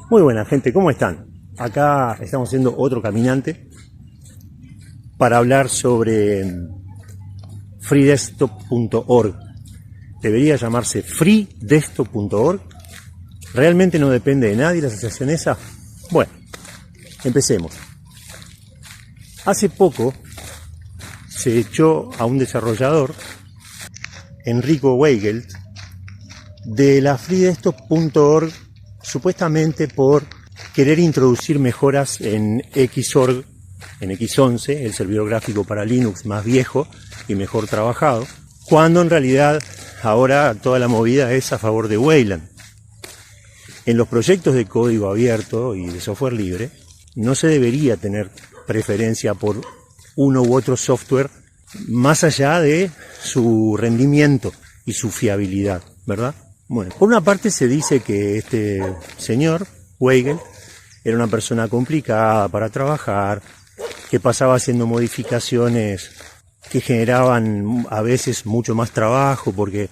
Muy buena gente, ¿cómo están? Acá estamos haciendo otro caminante para hablar sobre freedesktop.org. Debería llamarse freedesktop.org. ¿Realmente no depende de nadie la asociación esa? Bueno, empecemos. Hace poco se echó a un desarrollador, Enrico Weigelt, de la freedesktop.org, supuestamente por querer introducir mejoras en Xorg, en X11, el servidor gráfico para Linux más viejo y mejor trabajado, cuando en realidad ahora toda la movida es a favor de Wayland. En los proyectos de código abierto y de software libre no se debería tener preferencia por uno u otro software más allá de su rendimiento y su fiabilidad, ¿verdad? Bueno, por una parte se dice que este señor, Weigelt, era una persona complicada para trabajar, que pasaba haciendo modificaciones que generaban a veces mucho más trabajo porque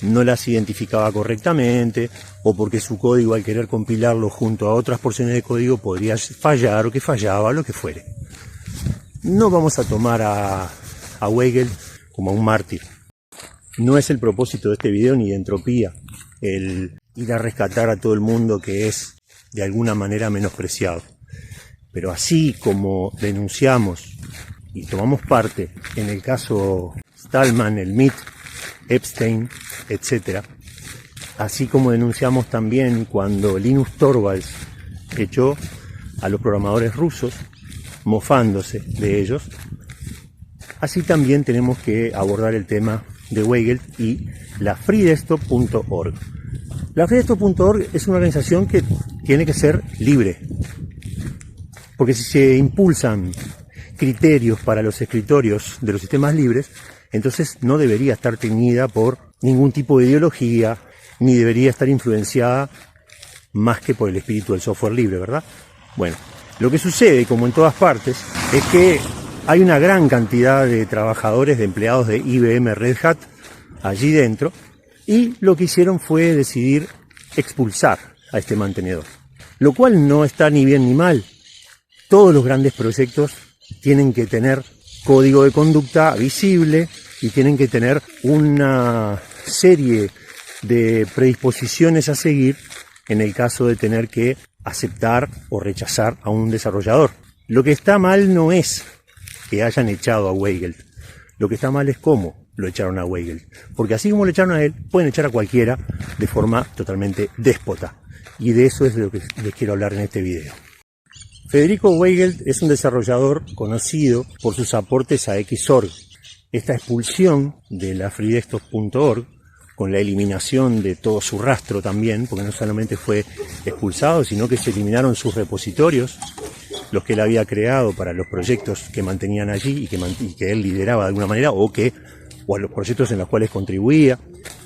no las identificaba correctamente o porque su código al querer compilarlo junto a otras porciones de código podría fallar o que fallaba, lo que fuere. No vamos a tomar a Weigelt como a un mártir. No es el propósito de este video ni de Entropía el ir a rescatar a todo el mundo que es de alguna manera menospreciado. Pero así como denunciamos y tomamos parte en el caso Stallman, el MIT, Epstein, etc., así como denunciamos también cuando Linus Torvalds echó a los programadores rusos, mofándose de ellos, así también tenemos que abordar el tema de Weigelt y la freedesktop.org. La freedesktop.org es una organización que tiene que ser libre, porque si se impulsan criterios para los escritorios de los sistemas libres, entonces no debería estar teñida por ningún tipo de ideología, ni debería estar influenciada más que por el espíritu del software libre, ¿verdad? Bueno, lo que sucede, como en todas partes, es que hay una gran cantidad de trabajadores, de empleados de IBM Red Hat allí dentro, y lo que hicieron fue decidir expulsar a este mantenedor. Lo cual no está ni bien ni mal. Todos los grandes proyectos tienen que tener código de conducta visible y tienen que tener una serie de predisposiciones a seguir en el caso de tener que aceptar o rechazar a un desarrollador. Lo que está mal no es que hayan echado a Weigelt. Lo que está mal es cómo lo echaron a Weigelt. Porque así como lo echaron a él, pueden echar a cualquiera de forma totalmente déspota. Y de eso es de lo que les quiero hablar en este video. Federico Weigelt es un desarrollador conocido por sus aportes a Xorg. Esta expulsión de la freedesktop.org, con la eliminación de todo su rastro también, porque no solamente fue expulsado, sino que se eliminaron sus repositorios, los que él había creado para los proyectos que mantenían allí y que él lideraba de alguna manera, o a los proyectos en los cuales contribuía,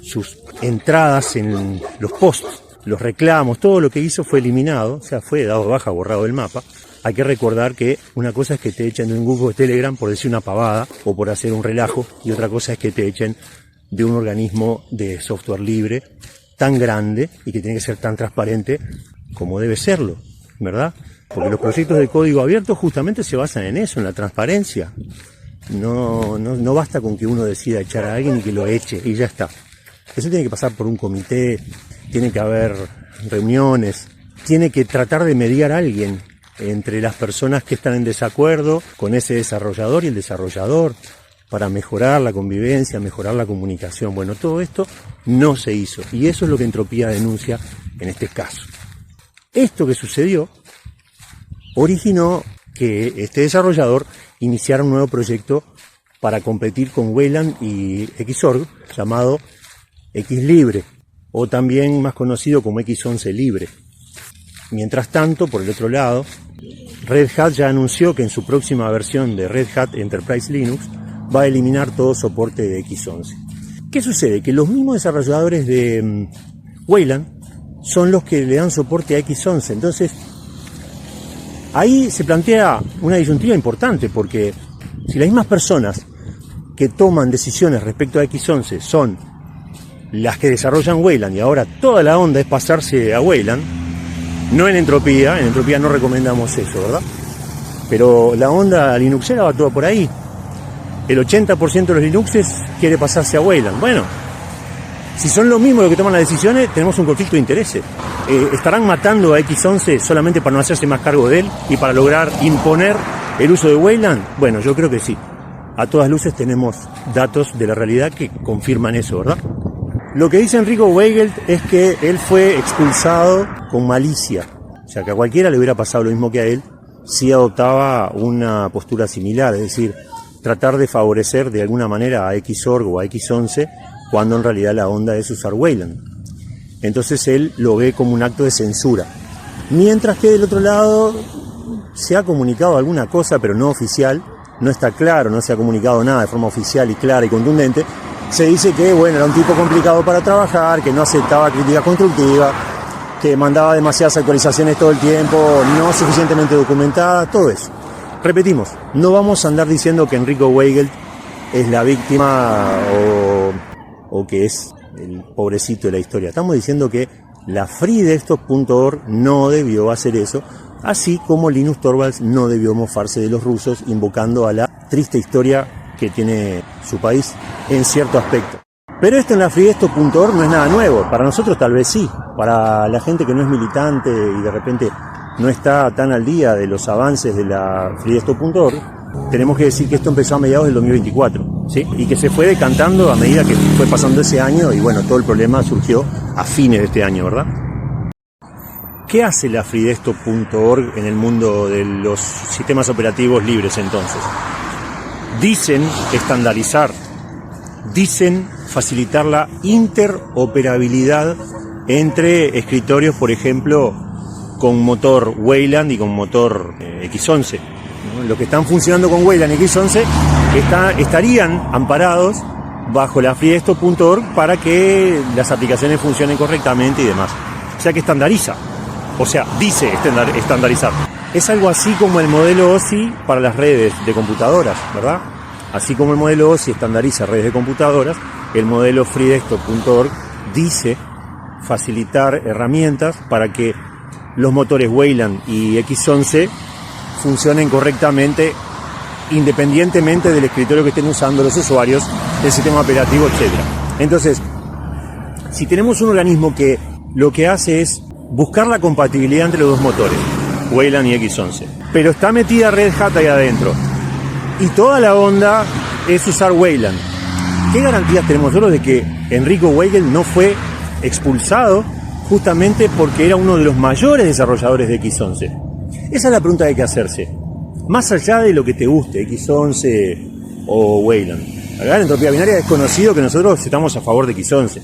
sus entradas en los posts, los reclamos, todo lo que hizo fue eliminado, o sea, fue dado de baja, borrado del mapa. Hay que recordar que una cosa es que te echen de un grupo de Telegram por decir una pavada o por hacer un relajo, y otra cosa es que te echen de un organismo de software libre tan grande y que tiene que ser tan transparente como debe serlo, ¿verdad? Porque los proyectos de código abierto justamente se basan en eso, en la transparencia. No basta con que uno decida echar a alguien y que lo eche y ya está. Eso tiene que pasar por un comité, tiene que haber reuniones, tiene que tratar de mediar a alguien entre las personas que están en desacuerdo con ese desarrollador y el desarrollador para mejorar la convivencia, mejorar la comunicación. Bueno, todo esto no se hizo y eso es lo que Entropía denuncia en este caso. Esto que sucedió originó que este desarrollador iniciara un nuevo proyecto para competir con Wayland y Xorg llamado Xlibre, o también más conocido como X11 Libre. Mientras tanto, por el otro lado, Red Hat ya anunció que en su próxima versión de Red Hat Enterprise Linux va a eliminar todo soporte de X11. ¿Qué sucede? Que los mismos desarrolladores de Wayland son los que le dan soporte a X11. Entonces, ahí se plantea una disyuntiva importante, porque si las mismas personas que toman decisiones respecto a X11 son las que desarrollan Wayland y ahora toda la onda es pasarse a Wayland, No en entropía no recomendamos eso, ¿verdad? Pero la onda linuxera va toda por ahí. El 80% de los Linuxes quiere pasarse a Wayland. Bueno, si son los mismos los que toman las decisiones, tenemos un conflicto de intereses. ¿Estarán matando a X11 solamente para no hacerse más cargo de él y para lograr imponer el uso de Wayland? Bueno, yo creo que sí. A todas luces tenemos datos de la realidad que confirman eso, ¿verdad? Lo que dice Enrico Weigelt es que él fue expulsado con malicia. O sea, que a cualquiera le hubiera pasado lo mismo que a él si adoptaba una postura similar, es decir, tratar de favorecer de alguna manera a Xorg o a X11 cuando en realidad la onda es usar Wayland. Entonces él lo ve como un acto de censura. Mientras que del otro lado se ha comunicado alguna cosa, pero no oficial, no está claro, no se ha comunicado nada de forma oficial y clara y contundente. Se dice que, bueno, era un tipo complicado para trabajar, que no aceptaba críticas constructivas, que mandaba demasiadas actualizaciones todo el tiempo, no suficientemente documentadas, todo eso. Repetimos, no vamos a andar diciendo que Enrico Weigelt es la víctima o que es el pobrecito de la historia. Estamos diciendo que la freedesktop.org no debió hacer eso, así como Linus Torvalds no debió mofarse de los rusos invocando a la triste historia que tiene su país en cierto aspecto. Pero esto en la freedesktop.org no es nada nuevo. Para nosotros tal vez sí. Para la gente que no es militante y de repente no está tan al día de los avances de la freedesktop.org, tenemos que decir que esto empezó a mediados del 2024, ¿sí? Y que se fue decantando a medida que fue pasando ese año y bueno, todo el problema surgió a fines de este año, ¿verdad? ¿Qué hace la freedesktop.org en el mundo de los sistemas operativos libres entonces? Dicen estandarizar, dicen facilitar la interoperabilidad entre escritorios, por ejemplo, con motor Wayland y con motor X11. ¿No? Los que están funcionando con Wayland y X11 estarían amparados bajo la freedesktop.org para que las aplicaciones funcionen correctamente y demás. O sea que estandariza, o sea, dice estandarizar. Es algo así como el modelo OSI para las redes de computadoras, ¿verdad? Así como el modelo OSI estandariza redes de computadoras, el modelo freedesktop.org dice facilitar herramientas para que los motores Wayland y X11 funcionen correctamente independientemente del escritorio que estén usando los usuarios, del sistema operativo, etc. Entonces, si tenemos un organismo que lo que hace es buscar la compatibilidad entre los dos motores, Wayland y X11, pero está metida Red Hat ahí adentro, y toda la onda es usar Wayland, ¿qué garantías tenemos nosotros de que Enrico Weigelt no fue expulsado justamente porque era uno de los mayores desarrolladores de X11? Esa es la pregunta que hay que hacerse. Más allá de lo que te guste, X11 o Wayland. Acá en Entropía Binaria es conocido que nosotros estamos a favor de X11.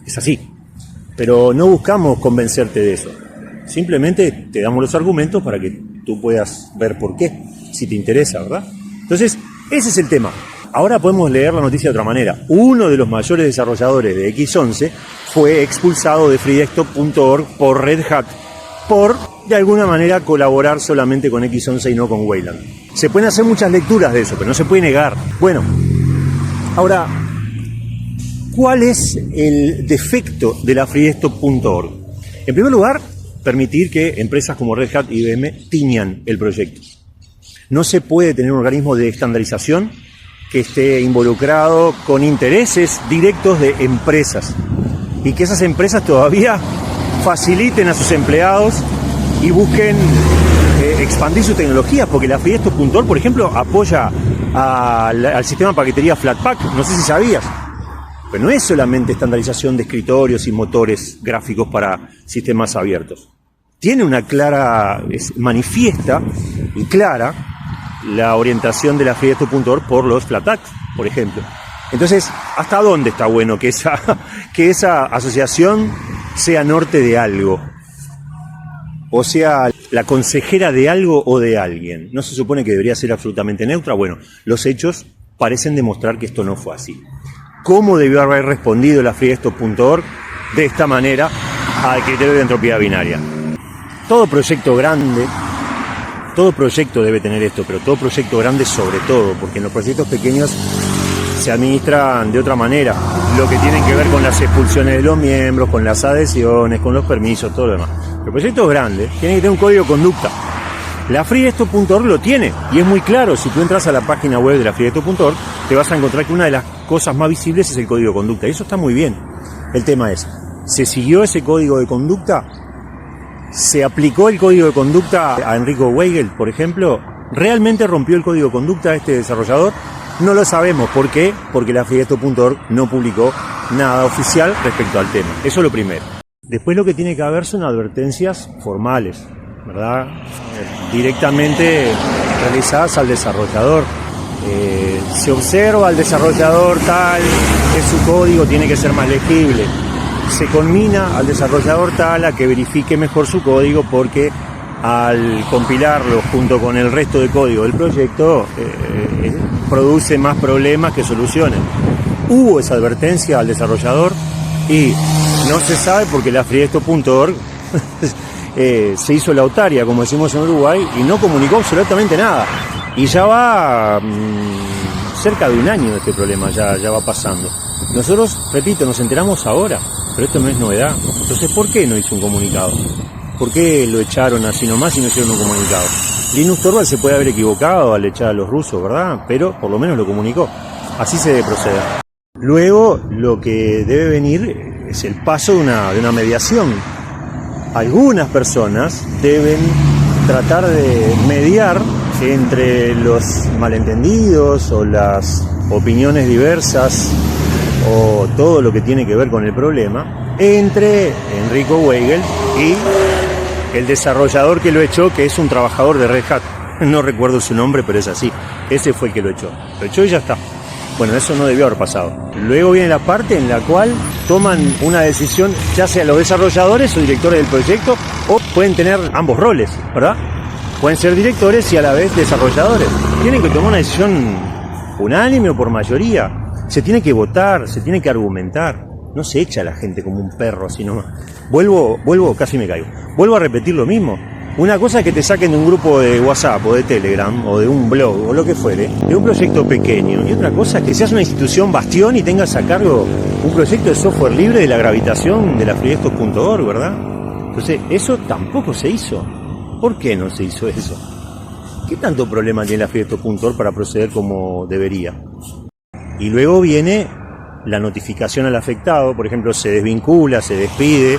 Es así. Pero no buscamos convencerte de eso. Simplemente te damos los argumentos para que tú puedas ver por qué, si te interesa, ¿verdad? Entonces, ese es el tema. Ahora podemos leer la noticia de otra manera. Uno de los mayores desarrolladores de X11 fue expulsado de freedesktop.org por Red Hat por, de alguna manera, colaborar solamente con X11 y no con Wayland. Se pueden hacer muchas lecturas de eso, pero no se puede negar. Bueno, ahora, ¿cuál es el defecto de la freedesktop.org? En primer lugar, permitir que empresas como Red Hat y IBM tiñan el proyecto. No se puede tener un organismo de estandarización que esté involucrado con intereses directos de empresas y que esas empresas todavía faciliten a sus empleados y busquen expandir sus tecnologías, porque la freedesktop.org, por ejemplo, apoya al sistema de paquetería Flatpak, no sé si sabías, pero no es solamente estandarización de escritorios y motores gráficos para sistemas abiertos. Tiene una clara, manifiesta y clara la orientación de la freedesktop.org por los Flatpaks, por ejemplo. Entonces, ¿hasta dónde está bueno que esa asociación sea norte de algo? O sea, la consejera de algo o de alguien. ¿No se supone que debería ser absolutamente neutra? Bueno, los hechos parecen demostrar que esto no fue así. ¿Cómo debió haber respondido la freedesktop.org de esta manera al criterio de entropía binaria? Todo proyecto grande, todo proyecto debe tener esto, pero todo proyecto grande sobre todo, porque en los proyectos pequeños se administran de otra manera. lo que tienen que ver con las expulsiones de los miembros, con las adhesiones, con los permisos, todo lo demás. Los proyectos grandes tienen que tener un código de conducta. La freedesto.org lo tiene y es muy claro. Si tú entras a la página web de la freedesto.org te vas a encontrar que una de las cosas más visibles es el código de conducta, y eso está muy bien. El tema es, ¿se siguió ese código de conducta? ¿Se aplicó el código de conducta a Enrico Weigel, por ejemplo? ¿Realmente rompió el código de conducta este desarrollador? No lo sabemos. ¿Por qué? Porque la freedesto.org no publicó nada oficial respecto al tema. Eso es lo primero. Después lo que tiene que haber son advertencias formales, ¿verdad? Directamente realizadas al desarrollador. Se observa al desarrollador tal que su código tiene que ser más legible. Se conmina al desarrollador tal a que verifique mejor su código, porque al compilarlo junto con el resto de código del proyecto produce más problemas que soluciones. Hubo esa advertencia al desarrollador y no se sabe porque la freedesto.org se hizo la otaria, como decimos en Uruguay, y no comunicó absolutamente nada. Y ya va cerca de un año de este problema, ya va pasando. Nosotros, repito, nos enteramos ahora, pero esto no es novedad. Entonces, ¿por qué no hizo un comunicado? ¿Por qué lo echaron así nomás y no hicieron un comunicado? Linus Torvalds se puede haber equivocado al echar a los rusos, ¿verdad? Pero por lo menos lo comunicó. Así se debe proceder. Luego, lo que debe venir es el paso de una mediación. Algunas personas deben tratar de mediar entre los malentendidos o las opiniones diversas o todo lo que tiene que ver con el problema entre Enrico Weigel y el desarrollador que lo echó, que es un trabajador de Red Hat. No recuerdo su nombre, pero es así. Ese fue el que lo echó. Lo echó y ya está. Bueno, eso no debió haber pasado. Luego viene la parte en la cual toman una decisión, ya sea los desarrolladores o directores del proyecto, o pueden tener ambos roles, ¿verdad? Pueden ser directores y a la vez desarrolladores. Tienen que tomar una decisión unánime o por mayoría. Se tiene que votar, se tiene que argumentar. No se echa a la gente como un perro así nomás. Vuelvo, casi me caigo. Vuelvo a repetir lo mismo. Una cosa es que te saquen de un grupo de WhatsApp o de Telegram o de un blog o lo que fuere, de un proyecto pequeño. Y otra cosa es que seas una institución bastión y tengas a cargo un proyecto de software libre de la gravitación de la freedesto.org, ¿verdad? Entonces, eso tampoco se hizo. ¿Por qué no se hizo eso? ¿Qué tanto problema tiene la freedesto.org para proceder como debería? Y luego viene la notificación al afectado, por ejemplo, se desvincula, se despide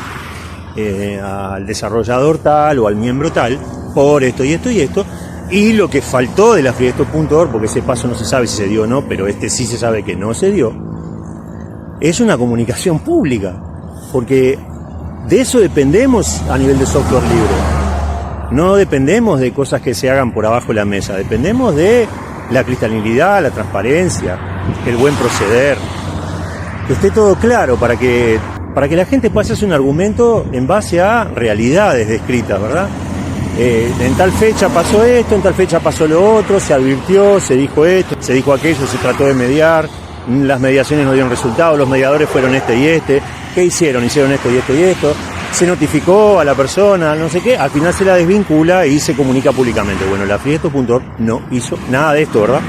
al desarrollador tal o al miembro tal por esto y esto y esto, y lo que faltó de la freedesto.org, porque ese paso no se sabe si se dio o no, pero este sí se sabe que no se dio, es una comunicación pública, porque de eso dependemos a nivel de software libre. No dependemos de cosas que se hagan por abajo de la mesa, dependemos de la cristalinidad, la transparencia, el buen proceder, que esté todo claro para que la gente pueda hacerse un argumento en base a realidades descritas, ¿verdad? En tal fecha pasó esto, en tal fecha pasó lo otro, se advirtió, se dijo esto, se dijo aquello, se trató de mediar, las mediaciones no dieron resultado, los mediadores fueron este y este, ¿qué hicieron? Hicieron esto y esto y esto, se notificó a la persona, no sé qué, al final se la desvincula y se comunica públicamente. Bueno, la freedesto.org no hizo nada de esto, ¿verdad?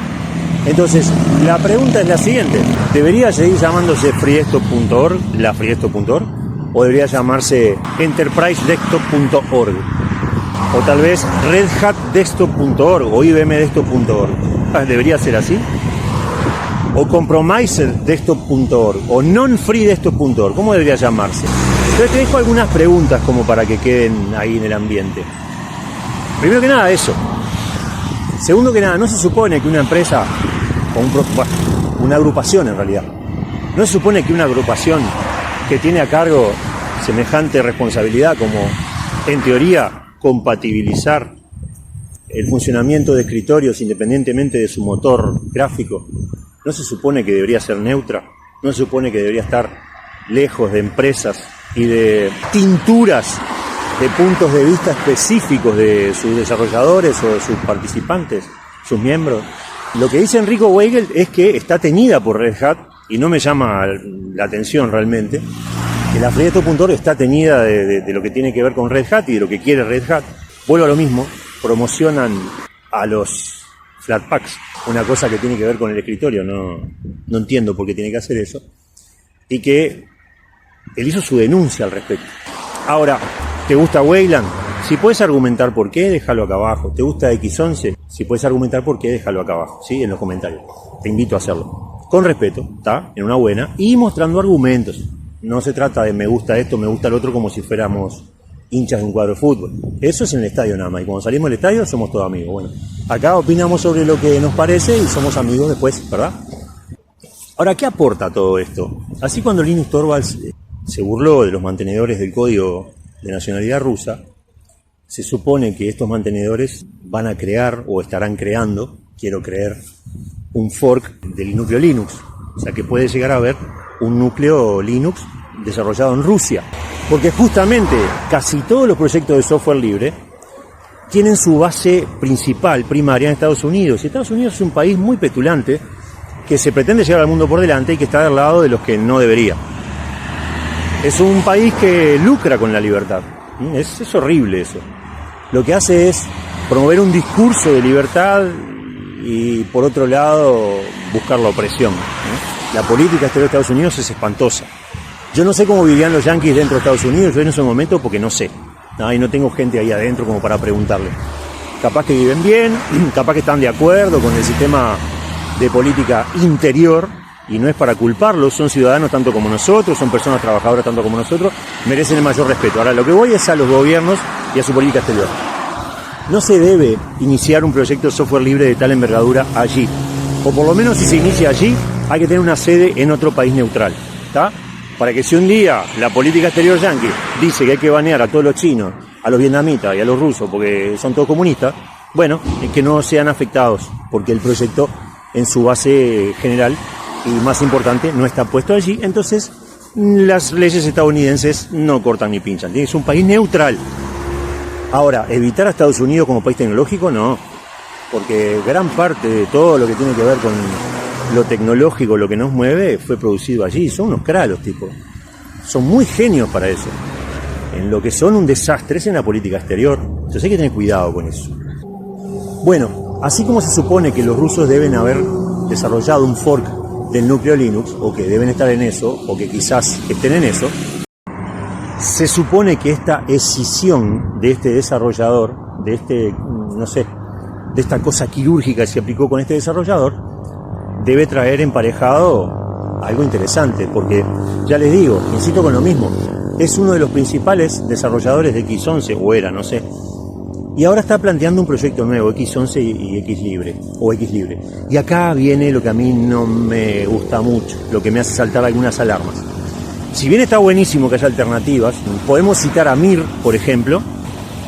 Entonces, la pregunta es la siguiente: ¿debería seguir llamándose freedesto.org, la freedesto.org? ¿O debería llamarse enterprisedesktop.org? O tal vez redhatdesktop.org o ibmdesktop.org. ¿Debería ser así? ¿O compromiserdesktop.org? ¿O nonfreedesktop.org? ¿Cómo debería llamarse? Entonces te dejo algunas preguntas como para que queden ahí en el ambiente. Primero que nada, eso. Segundo que nada, no se supone que una empresa, o una agrupación en realidad, no se supone que una agrupación que tiene a cargo semejante responsabilidad como, en teoría, compatibilizar el funcionamiento de escritorios independientemente de su motor gráfico, no se supone que debería ser neutra, no se supone que debería estar lejos de empresas y de tinturas de puntos de vista específicos de sus desarrolladores o de sus participantes, sus miembros. Lo que dice Enrico Weigel es que está teñida por Red Hat, y no me llama la atención realmente, que la freedesto.org está teñida de lo que tiene que ver con Red Hat y de lo que quiere Red Hat. Vuelvo a lo mismo, promocionan a los Flatpaks, una cosa que tiene que ver con el escritorio, no entiendo por qué tiene que hacer eso. y que él hizo su denuncia al respecto. Ahora, ¿te gusta Weyland? Si puedes argumentar por qué, déjalo acá abajo. ¿Te gusta X11? Si puedes argumentar por qué, déjalo acá abajo, ¿sí? En los comentarios. Te invito a hacerlo. Con respeto, ¿está? En una buena. Y mostrando argumentos. No se trata de me gusta esto, me gusta el otro, como si fuéramos hinchas de un cuadro de fútbol. Eso es en el estadio nada más. Y cuando salimos del estadio somos todos amigos. Bueno, acá opinamos sobre lo que nos parece y somos amigos después, ¿verdad? Ahora, ¿qué aporta todo esto? Así cuando Linus Torvalds se burló de los mantenedores del código de nacionalidad rusa, se supone que estos mantenedores van a crear o estarán creando, quiero creer, un fork del núcleo Linux. O sea que puede llegar a haber un núcleo Linux desarrollado en Rusia. Porque justamente casi todos los proyectos de software libre tienen su base principal, primaria, en Estados Unidos. Y Estados Unidos es un país muy petulante que se pretende llevar al mundo por delante y que está del lado de los que no debería. Es un país que lucra con la libertad. Es horrible eso. Lo que hace es promover un discurso de libertad y, por otro lado, buscar la opresión. La política exterior de Estados Unidos es espantosa. Yo no sé cómo vivían los yanquis dentro de Estados Unidos, yo en ese momento, porque no sé. Y no tengo gente ahí adentro como para preguntarle. Capaz que viven bien, capaz que están de acuerdo con el sistema de política interior, y no es para culparlos, son ciudadanos tanto como nosotros, son personas trabajadoras tanto como nosotros, merecen el mayor respeto. Ahora, lo que voy es a los gobiernos y a su política exterior. No se debe iniciar un proyecto de software libre de tal envergadura allí, o por lo menos si se inicia allí, hay que tener una sede en otro país neutral, ¿está? Para que si un día la política exterior yanqui dice que hay que banear a todos los chinos, a los vietnamitas y a los rusos porque son todos comunistas, bueno, es que no sean afectados, porque el proyecto en su base general y más importante, no está puesto allí, entonces las leyes estadounidenses no cortan ni pinchan. Es un país neutral. Ahora, evitar a Estados Unidos como país tecnológico, no, porque gran parte de todo lo que tiene que ver con lo tecnológico, lo que nos mueve, fue producido allí. Son unos cras los tipos. Son muy genios para eso. En lo que son un desastre es en la política exterior. Entonces hay que tener cuidado con eso. Bueno, así como se supone que los rusos deben haber desarrollado un fork del núcleo Linux, o que deben estar en eso, o que quizás estén en eso, se supone que esta escisión de este desarrollador, de este, no sé, de esta cosa quirúrgica que se aplicó con este desarrollador, debe traer emparejado algo interesante, porque ya les digo, insisto con lo mismo, es uno de los principales desarrolladores de X11, o era, no sé, y ahora está planteando un proyecto nuevo, X11 y X libre, o X libre. Y acá viene lo que a mí no me gusta mucho, lo que me hace saltar algunas alarmas. Si bien está buenísimo que haya alternativas, podemos citar a Mir, por ejemplo,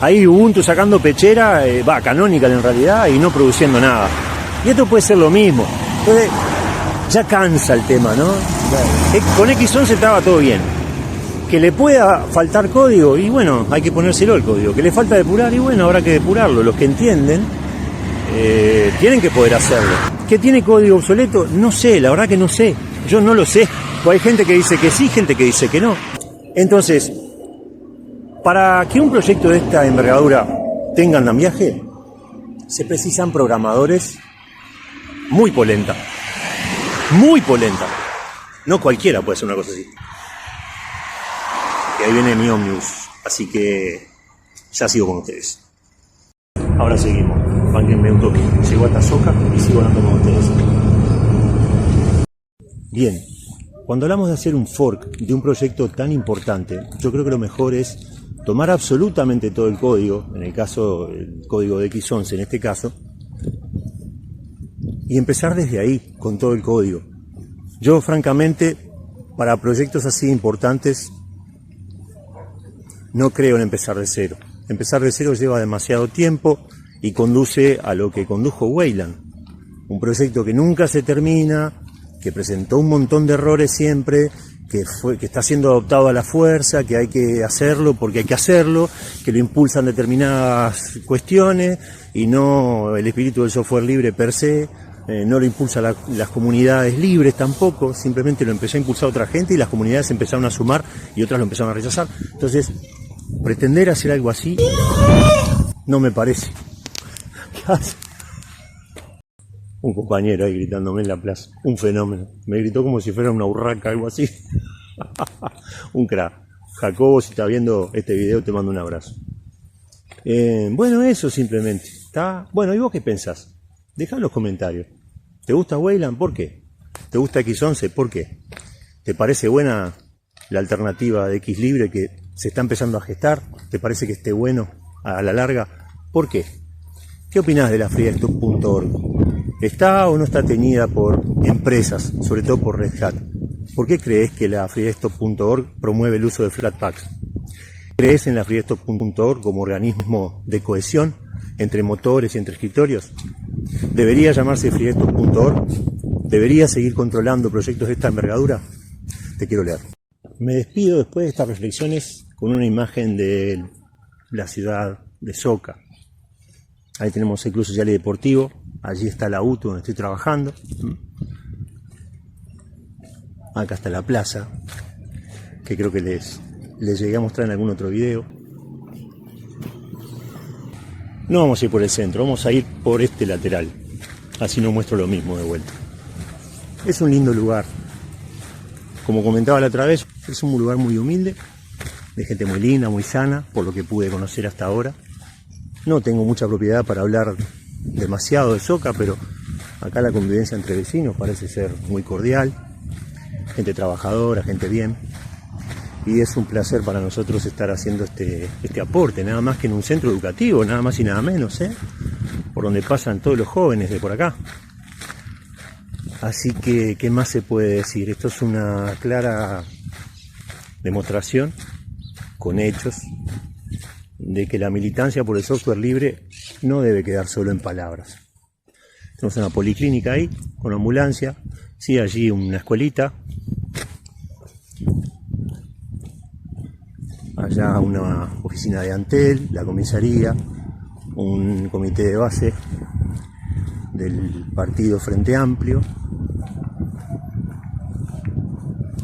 ahí Ubuntu sacando pechera, Canonical en realidad, y no produciendo nada. Y esto puede ser lo mismo. Entonces, ya cansa el tema, ¿no? Con X11 estaba todo bien. Que le pueda faltar código, y bueno, hay que ponérselo el código. Que le falta depurar, y bueno, habrá que depurarlo. Los que entienden tienen que poder hacerlo. ¿Que tiene código obsoleto? No sé, la verdad que no sé. Yo no lo sé. Pues hay gente que dice que sí, gente que dice que no. Entonces, para que un proyecto de esta envergadura tenga andamiaje, se precisan programadores muy polenta. Muy polenta. No cualquiera puede hacer una cosa así. Y ahí viene mi Omnibus, así que ya sigo con ustedes. Ahora seguimos, bánquenme un toque. Llego hasta Soca y sigo hablando con ustedes. Bien, cuando hablamos de hacer un fork de un proyecto tan importante, yo creo que lo mejor es tomar absolutamente todo el código, en el caso, el código de X11 en este caso, y empezar desde ahí, con todo el código. Yo, francamente, para proyectos así importantes, no creo en empezar de cero. Empezar de cero lleva demasiado tiempo y conduce a lo que condujo Weyland. Un proyecto que nunca se termina, que presentó un montón de errores siempre, que está siendo adoptado a la fuerza, que hay que hacerlo porque hay que hacerlo, que lo impulsan determinadas cuestiones y no el espíritu del software libre per se, no lo impulsa las comunidades libres tampoco, simplemente lo empezó a impulsar otra gente y las comunidades empezaron a sumar y otras lo empezaron a rechazar. Entonces, pretender hacer algo así no me parece. ¿Qué hace? Un compañero ahí gritándome en la plaza, un fenómeno. Me gritó como si fuera una urraca, algo así. Un crack. Jacobo, si estás viendo este video, te mando un abrazo. Bueno, eso simplemente. ¿Está? Bueno, ¿y vos qué pensás? Dejá en los comentarios. ¿Te gusta Wayland? ¿Por qué? ¿Te gusta X11? ¿Por qué? ¿Te parece buena la alternativa de X Libre que se está empezando a gestar? ¿Te parece que esté bueno a la larga? ¿Por qué? ¿Qué opinás de la freedesktop.org? ¿Está o no está teñida por empresas, sobre todo por Red Hat? ¿Por qué crees que la freedesktop.org promueve el uso de Flatpaks? ¿Crees en la freedesktop.org como organismo de cohesión entre motores y entre escritorios? ¿Debería llamarse freedesktop.org? ¿Debería seguir controlando proyectos de esta envergadura? Te quiero leer. Me despido después de estas reflexiones con una imagen de la ciudad de Soca. Ahí tenemos el Club Social y Deportivo, allí está la UTU donde estoy trabajando. Acá está la plaza, que creo que les llegué a mostrar en algún otro video. No vamos a ir por el centro, vamos a ir por este lateral, así no muestro lo mismo de vuelta. Es un lindo lugar, como comentaba la otra vez, es un lugar muy humilde, de gente muy linda, muy sana, por lo que pude conocer hasta ahora. No tengo mucha propiedad para hablar demasiado de Soca, pero acá la convivencia entre vecinos parece ser muy cordial, gente trabajadora, gente bien, y es un placer para nosotros estar haciendo este aporte, nada más que en un centro educativo, nada más y nada menos, por donde pasan todos los jóvenes de por acá. Así que, ¿qué más se puede decir? Esto es una clara demostración, con hechos, de que la militancia por el software libre no debe quedar solo en palabras. Tenemos una policlínica ahí, con ambulancia, sí, allí una escuelita, allá una oficina de Antel, la comisaría, un comité de base del partido Frente Amplio.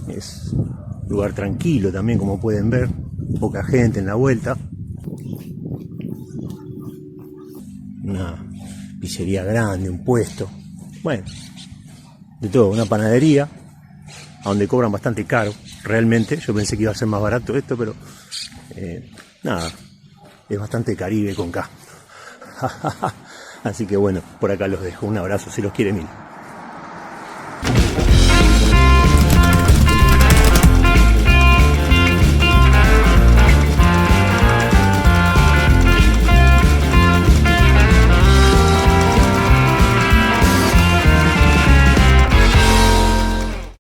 Es un lugar tranquilo también, como pueden ver, poca gente en la vuelta. Una pizzería grande, un puesto, bueno, de todo, una panadería, a donde cobran bastante caro, realmente. Yo pensé que iba a ser más barato esto, pero nada, es bastante Caribe con K. Así que bueno, por acá los dejo, un abrazo, si los quiere mil.